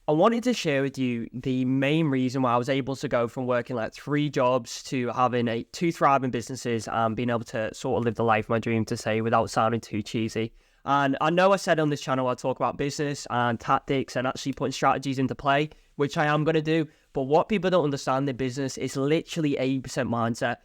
I wanted to share with you the main reason why I was able to go from working like 3 jobs to having 2 thriving businesses and being able to sort of live the life of my dream, to say, without sounding too cheesy. And I know I said on this channel I talk about business and tactics and actually putting strategies into play, which I am going to do. But what people don't understand in business is literally 80% mindset.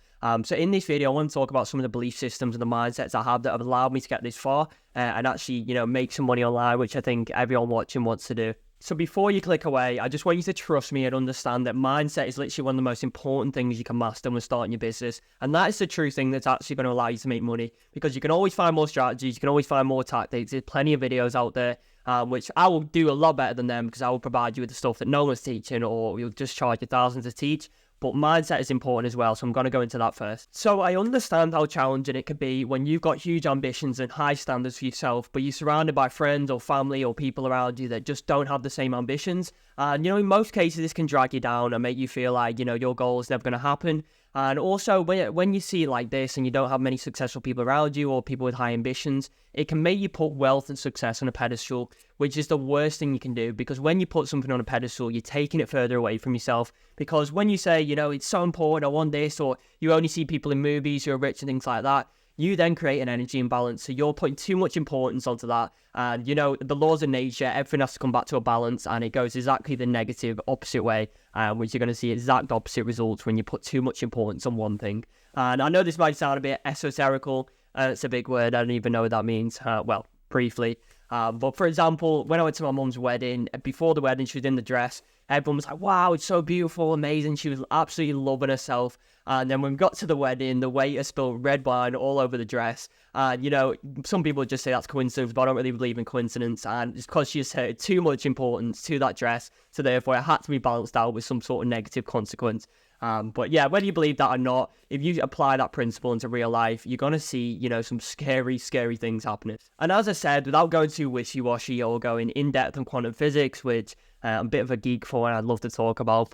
So in this video, I want to talk about some of the belief systems and the mindsets I have that have allowed me to get this far and actually, make some money online, which I think everyone watching wants to do. So before you click away, I just want you to trust me and understand that mindset is literally one of the most important things you can master when starting your business. And that is the true thing that's actually going to allow you to make money, because you can always find more strategies, you can always find more tactics. There's plenty of videos out there, which I will do a lot better than them, because I will provide you with the stuff that no one's teaching, or you'll just charge you thousands to teach. But mindset is important as well, so I'm going to go into that first. So I understand how challenging it can be when you've got huge ambitions and high standards for yourself, but you're surrounded by friends or family or people around you that just don't have the same ambitions. And, in most cases, this can drag you down and make you feel like, your goal is never going to happen. And also, when you see it like this and you don't have many successful people around you or people with high ambitions, it can make you put wealth and success on a pedestal, which is the worst thing you can do, because when you put something on a pedestal, you're taking it further away from yourself. Because when you say, it's so important, I want this, or you only see people in movies who are rich and things like that, you then create an energy imbalance. So you're putting too much importance onto that. And, the laws of nature, everything has to come back to a balance, and it goes exactly the negative, opposite way, which you're going to see exact opposite results when you put too much importance on one thing. And I know this might sound a bit esoterical. It's a big word. I don't even know what that means. Well, briefly. But for example, when I went to my mum's wedding, before the wedding, she was in the dress. Everyone was like, wow, it's so beautiful, amazing. She was absolutely loving herself. And then when we got to the wedding, the waiter spilled red wine all over the dress. Some people just say that's coincidence, but I don't really believe in coincidence. And it's because she asserted too much importance to that dress. So therefore, it had to be balanced out with some sort of negative consequence. But yeah, whether you believe that or not, if you apply that principle into real life, you're going to see, some scary, scary things happening. And as I said, without going too wishy-washy or going in-depth on quantum physics, which I'm a bit of a geek for and I'd love to talk about,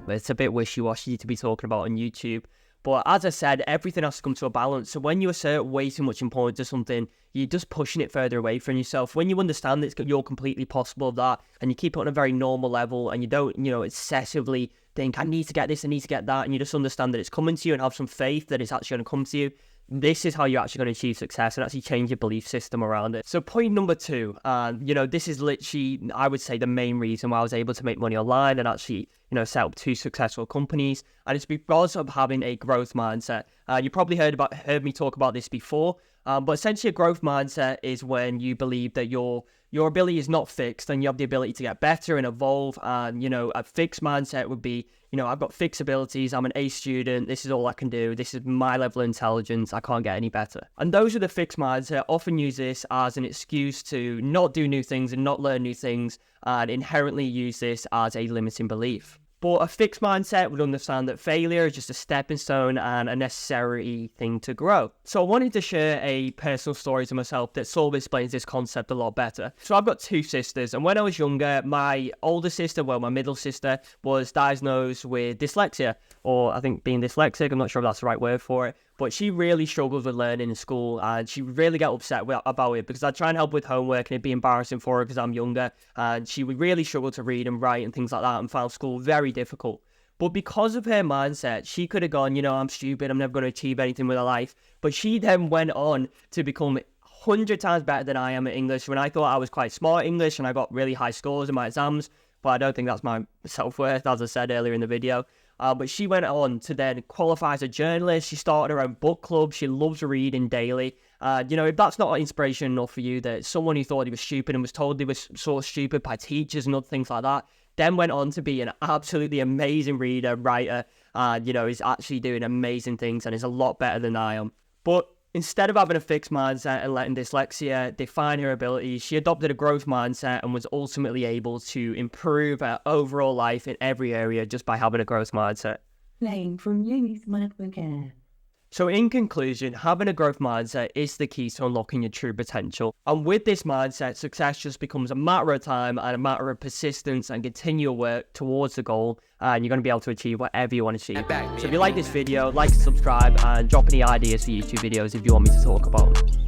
but it's a bit wishy-washy to be talking about on YouTube. But as I said, everything has to come to a balance. So when you assert way too much importance to something, you're just pushing it further away from yourself. When you understand that you're completely possible of that, and you keep it on a very normal level, and you don't, excessively think, I need to get this, I need to get that, and you just understand that it's coming to you and have some faith that it's actually going to come to you, this is how you're actually going to achieve success and actually change your belief system around it. So point number 2, this is literally, I would say, the main reason why I was able to make money online and actually, set up 2 successful companies. And it's because of having a growth mindset. You probably heard me talk about this before, but essentially a growth mindset is when you believe that your ability is not fixed and you have the ability to get better and evolve. And, a fixed mindset would be, I've got fixed abilities, I'm an A student, this is all I can do, this is my level of intelligence, I can't get any better. And those are the fixed mindset often use this as an excuse to not do new things and not learn new things, and inherently use this as a limiting belief. But a fixed mindset would understand that failure is just a stepping stone and a necessary thing to grow. So I wanted to share a personal story to myself that sort of explains this concept a lot better. So I've got 2 sisters, and when I was younger, my older sister, my middle sister, was diagnosed with dyslexia, or I think being dyslexic, I'm not sure if that's the right word for it. But she really struggled with learning in school, and she really got upset about it, because I'd try and help with homework and it'd be embarrassing for her because I'm younger, and she would really struggle to read and write and things like that and found school very difficult. But because of her mindset, she could have gone, I'm stupid, I'm never going to achieve anything with her life. But she then went on to become 100 times better than I am at English, when I thought I was quite smart at English and I got really high scores in my exams. But I don't think that's my self-worth, as I said earlier in the video. But she went on to then qualify as a journalist. She started her own book club. She loves reading daily. If that's not inspiration enough for you, that someone who thought he was stupid and was told he was sort of stupid by teachers and other things like that, then went on to be an absolutely amazing reader, writer, is actually doing amazing things and is a lot better than I am. But instead of having a fixed mindset and letting dyslexia define her abilities, she adopted a growth mindset and was ultimately able to improve her overall life in every area just by having a growth mindset. Playing from Youth Network Air. So in conclusion, having a growth mindset is the key to unlocking your true potential. And with this mindset, success just becomes a matter of time and a matter of persistence and continual work towards the goal. And you're going to be able to achieve whatever you want to achieve. So if you like this video, like and subscribe, and drop any ideas for YouTube videos if you want me to talk about them.